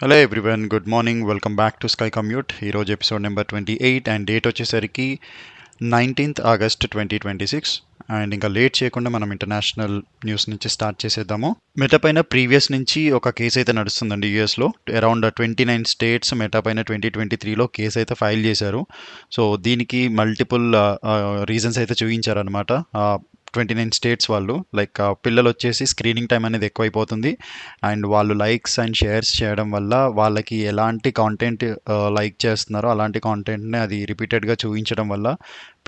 Hello everyone, good morning. Welcome back to sky commute. ఈరోజు episode number 28 and date వచ్చేసరికి 19th August 2026. And ఇంకా late చేయకుండా మనం international news నుంచి start చేసేద్దాము. మెటా పైన ప్రీవియస్ నుంచి ఒక కేసు అయితే నడుస్తుందండి యూఎస్లో. అరౌండ్ 29 స్టేట్స్ మెటా పైన 2023లో కేసు అయితే ఫైల్ చేశారు. సో దీనికి మల్టిపుల్ రీజన్స్ అయితే చూపించారనమాట. 29 స్టేట్స్ వాళ్ళు లైక్ పిల్లలు వచ్చేసి స్క్రీనింగ్ టైం అనేది ఎక్కువైపోతుంది అండ్ వాళ్ళు లైక్స్ అండ్ షేర్స్ చేయడం వల్ల వాళ్ళకి ఎలాంటి కాంటెంట్ లైక్ చేస్తున్నారో అలాంటి కాంటెంట్ని అది రిపీటెడ్గా చూపించడం వల్ల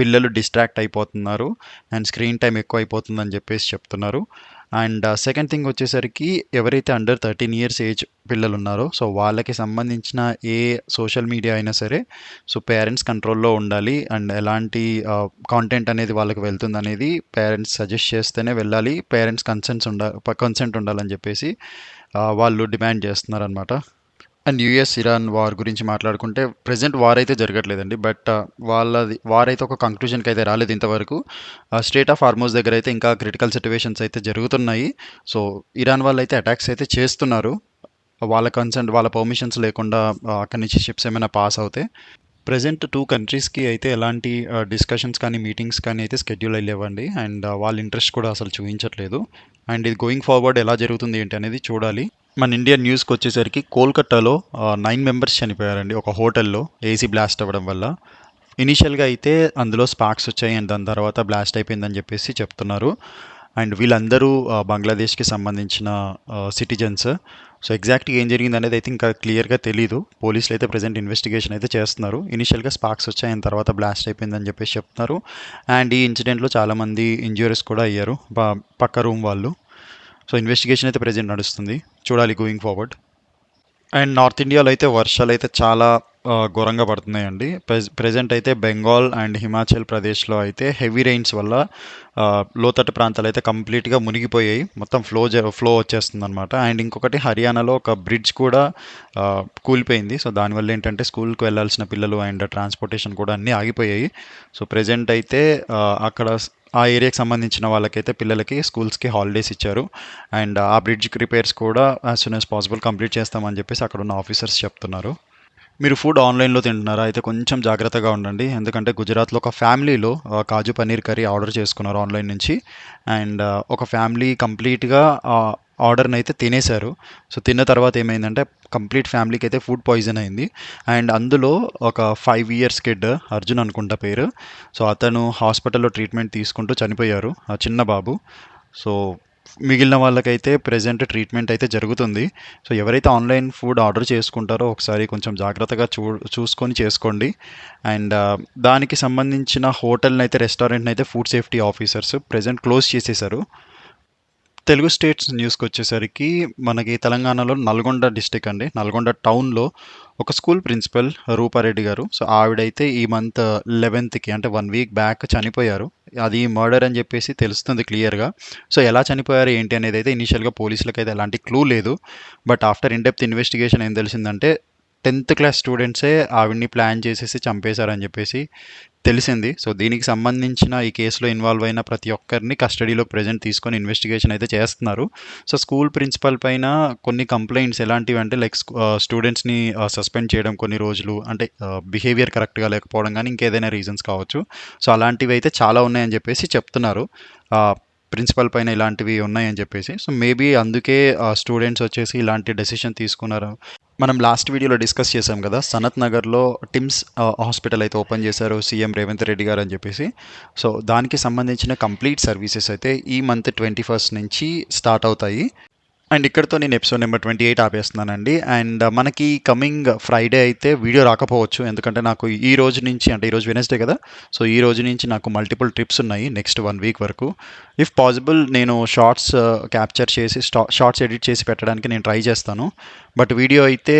పిల్లలు డిస్ట్రాక్ట్ అయిపోతున్నారు అండ్ స్క్రీన్ టైం ఎక్కువ అయిపోతుందని చెప్పేసి చెప్తున్నారు. అండ్ సెకండ్ థింగ్ వచ్చేసరికి ఎవరైతే అండర్ 13 ఇయర్స్ ఏజ్ పిల్లలు ఉన్నారో సో వాళ్ళకి సంబంధించిన ఏ సోషల్ మీడియా అయినా సరే సో పేరెంట్స్ కంట్రోల్లో ఉండాలి అండ్ ఎలాంటి కాంటెంట్ అనేది వాళ్ళకి వెళ్తుంది అనేది పేరెంట్స్ సజెస్ట్ చేస్తేనే వెళ్ళాలి. పేరెంట్స్ కన్సెంట్ ఉండాలని చెప్పేసి వాళ్ళు డిమాండ్ చేస్తున్నారనమాట. అండ్ యూఎస్ ఇరాన్ వార్ గురించి మాట్లాడుకుంటే ప్రెజెంట్ వార్ అయితే జరగట్లేదండి. బట్ వాళ్ళది వార్ అయితే ఒక కంక్లూజన్కి అయితే రాలేదు ఇంతవరకు. స్ట్రేట్ ఆఫ్ హార్మోస్ దగ్గర అయితే ఇంకా క్రిటికల్ సిచ్యువేషన్స్ అయితే జరుగుతున్నాయి. సో ఇరాన్ వాళ్ళు అయితే అటాక్స్ అయితే చేస్తున్నారు. వాళ్ళ పర్మిషన్స్ లేకుండా అక్కడి నుంచి షిప్స్ ఏమైనా పాస్ అవుతే ప్రెజెంట్ టూ కంట్రీస్కి అయితే ఎలాంటి డిస్కషన్స్ కానీ మీటింగ్స్ కానీ అయితే స్కెడ్యూల్ అయ్యేవండి. అండ్ వాళ్ళ ఇంట్రెస్ట్ కూడా అసలు చూపించట్లేదు. అండ్ ఇది గోయింగ్ ఫార్వర్డ్ ఎలా జరుగుతుంది ఏంటి అనేది చూడాలి. మన ఇండియన్ న్యూస్కి వచ్చేసరికి కోల్కతాలో 9 మెంబర్స్ చనిపోయారండి ఒక హోటల్లో ఏసీ బ్లాస్ట్ అవ్వడం వల్ల. ఇనీషియల్గా అయితే అందులో స్పార్క్స్ వచ్చాయి అండ్ దాని తర్వాత బ్లాస్ట్ అయిపోయిందని చెప్పేసి చెప్తున్నారు. అండ్ వీళ్ళందరూ బంగ్లాదేశ్కి సంబంధించిన సిటిజన్స్. సో ఎగ్జాక్ట్గా ఏం జరిగింది అనేది అయితే ఇంకా క్లియర్గా తెలీదు. పోలీసులు అయితే ప్రజెంట్ ఇన్వెస్టిగేషన్ అయితే చేస్తున్నారు. ఇనిషియల్గా స్పార్క్స్ వచ్చాయి అండ్ తర్వాత బ్లాస్ట్ అయిపోయిందని చెప్పేసి చెప్తున్నారు. అండ్ ఈ ఇన్సిడెంట్లో చాలామంది ఇంజ్యూరీస్ కూడా అయ్యారు పక్క రూమ్ వాళ్ళు. సో ఇన్వెస్టిగేషన్ అయితే ప్రజెంట్ నడుస్తుంది. చూడాలి గోయింగ్ ఫార్వర్డ్. అండ్ నార్త్ ఇండియాలో అయితే వర్షాలు అయితే చాలా ఘోరంగా పడుతున్నాయండి. ప్రెజెంట్ అయితే బెంగాల్ అండ్ హిమాచల్ ప్రదేశ్లో అయితే హెవీ రెయిన్స్ వల్ల లోతట్టు ప్రాంతాలు అయితే కంప్లీట్గా మునిగిపోయాయి. మొత్తం ఫ్లో వచ్చేస్తుంది అనమాట. అండ్ ఇంకొకటి హర్యానాలో ఒక బ్రిడ్జ్ కూడా కూలిపోయింది. సో దానివల్ల ఏంటంటే స్కూల్కి వెళ్ళాల్సిన పిల్లలు అండ్ ట్రాన్స్పోర్టేషన్ కూడా అన్నీ ఆగిపోయాయి. సో ప్రెజెంట్ అయితే అక్కడ ఆ ఏరియాకి సంబంధించిన వాళ్ళకైతే పిల్లలకి స్కూల్స్కి హాలిడేస్ ఇచ్చారు. అండ్ ఆ బ్రిడ్జ్ రిపేర్స్ కూడా as soon as possible complete చేస్తామని చెప్పేసి అక్కడ ఉన్న ఆఫీసర్స్ చెప్తున్నారు. మీరు ఫుడ్ ఆన్లైన్లో తింటున్నారా అయితే కొంచెం జాగ్రత్తగా ఉండండి. ఎందుకంటే గుజరాత్లో ఒక ఫ్యామిలీలో కాజు పన్నీర్ కర్రీ ఆర్డర్ చేసుకున్నారు ఆన్లైన్ నుంచి. అండ్ ఒక ఫ్యామిలీ కంప్లీట్గా ఆర్డర్ని అయితే తినేశారు. సో తిన్న తర్వాత ఏమైందంటే కంప్లీట్ ఫ్యామిలీకి అయితే ఫుడ్ పాయిజన్ అయింది. అండ్ అందులో ఒక 5 ఇయర్స్ కిడ్ అర్జున్ అనుకుంటా పేరు. సో అతను హాస్పిటల్లో ట్రీట్మెంట్ తీసుకుంటూ చనిపోయారు, ఆ చిన్న బాబు. సో మిగిలిన వాళ్ళకైతే ప్రెజెంట్ ట్రీట్మెంట్ అయితే జరుగుతుంది. సో ఎవరైతే ఆన్లైన్ ఫుడ్ ఆర్డర్ చేసుకుంటారో ఒకసారి కొంచెం జాగ్రత్తగా చూసుకొని చేసుకోండి. అండ్ దానికి సంబంధించిన హోటల్ని అయితే రెస్టారెంట్ని అయితే food safety officers present close చేసేశారు. తెలుగు స్టేట్స్ న్యూస్కి వచ్చేసరికి మనకి తెలంగాణలో నల్గొండ డిస్టిక్ అండి, నల్గొండ టౌన్లో ఒక స్కూల్ ప్రిన్సిపల్ రూపారెడ్డి గారు. సో ఆవిడైతే ఈ మంత్ 11th అంటే 1 వీక్ బ్యాక్ చనిపోయారు. అది మర్డర్ అని చెప్పేసి తెలుస్తుంది క్లియర్గా. సో ఎలా చనిపోయారు ఏంటి అనేది అయితే ఇనీషియల్గా పోలీసులకు అయితే ఎలాంటి క్లూ లేదు. బట్ ఆఫ్టర్ ఇన్డెప్త్ ఇన్వెస్టిగేషన్ ఏం తెలిసిందంటే 10th క్లాస్ స్టూడెంట్సే ఆవిడ్ని ప్లాన్ చేసేసి చంపేశారని చెప్పేసి తెలిసింది. సో దీనికి సంబంధించిన ఈ కేసులో ఇన్వాల్వ్ అయిన ప్రతి ఒక్కరిని కస్టడీలో ప్రెజెంట్ తీసుకొని ఇన్వెస్టిగేషన్ అయితే చేస్తున్నారు. సో స్కూల్ ప్రిన్సిపల్ పైన కొన్ని కంప్లైంట్స్ ఎలాంటివి అంటే లైక్ స్టూడెంట్స్ని సస్పెండ్ చేయడం కొన్ని రోజులు, అంటే బిహేవియర్ కరెక్ట్గా లేకపోవడం కానీ ఇంకేదైనా రీజన్స్ కావచ్చు. సో అలాంటివి అయితే చాలా ఉన్నాయని చెప్పేసి చెప్తున్నారు. ప్రిన్సిపల్ పైన ఇలాంటివి ఉన్నాయని చెప్పేసి. సో మేబీ అందుకే స్టూడెంట్స్ వచ్చేసి ఇలాంటి డెసిషన్ తీసుకున్నారు. మనం లాస్ట్ వీడియోలో డిస్కస్ చేసాం కదా, సనత్ నగర్లో టిమ్స్ హాస్పిటల్ అయితే ఓపెన్ చేశారు సీఎం రేవంత్ రెడ్డి గారు అని చెప్పేసి. సో దానికి సంబంధించిన కంప్లీట్ సర్వీసెస్ అయితే ఈ మంత్ 21st నుంచి స్టార్ట్ అవుతాయి. అండ్ ఇక్కడితో నేను ఎపిసోడ్ నెంబర్ 28 ఆపేస్తున్నానండి. అండ్ మనకి కమింగ్ ఫ్రైడే అయితే వీడియో రాకపోవచ్చు, ఎందుకంటే నాకు ఈ రోజు నుంచి, అంటే ఈరోజు వెనస్డే కదా, సో ఈ రోజు నుంచి నాకు మల్టిపుల్ ట్రిప్స్ ఉన్నాయి నెక్స్ట్ 1 వీక్ వరకు. ఇఫ్ పాసిబుల్ నేను షార్ట్స్ క్యాప్చర్ చేసి షార్ట్స్ ఎడిట్ చేసి పెట్టడానికి నేను ట్రై చేస్తాను. బట్ వీడియో అయితే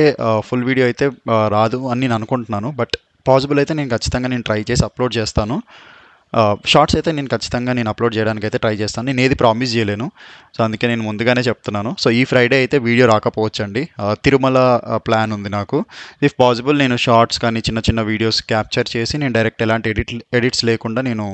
ఫుల్ వీడియో అయితే రాదు అని నేను అనుకుంటున్నాను. బట్ పాసిబుల్ అయితే నేను ఖచ్చితంగా ట్రై చేసి అప్లోడ్ చేస్తాను. షార్ట్స్ అయితే నేను అప్లోడ్ చేయడానికి అయితే ట్రై చేస్తాను. నేను ఏది ప్రామిస్ చేయలేను. సో అందుకే నేను ముందుగానే చెప్తున్నాను. సో ఈ ఫ్రైడే అయితే వీడియో రాకపోవచ్చండి. తిరుమల ప్లాన్ ఉంది నాకు. ఇఫ్ పాసిబుల్ నేను షార్ట్స్ కానీ చిన్న చిన్న వీడియోస్ క్యాప్చర్ చేసి నేను డైరెక్ట్ ఎలాంటి ఎడిట్స్ లేకుండా నేను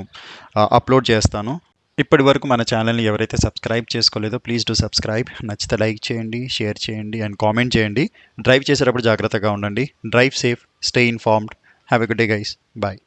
అప్లోడ్ చేస్తాను. ఇప్పటి వరకు మన ఛానల్ని ఎవరైతే సబ్స్క్రైబ్ చేసుకోలేదో ప్లీజ్ డూ సబ్స్క్రైబ్. నచ్చితే లైక్ చేయండి, షేర్ చేయండి అండ్ కామెంట్ చేయండి. డ్రైవ్ చేసేటప్పుడు జాగ్రత్తగా ఉండండి. Drive safe, stay informed. Have a good day guys. Bye.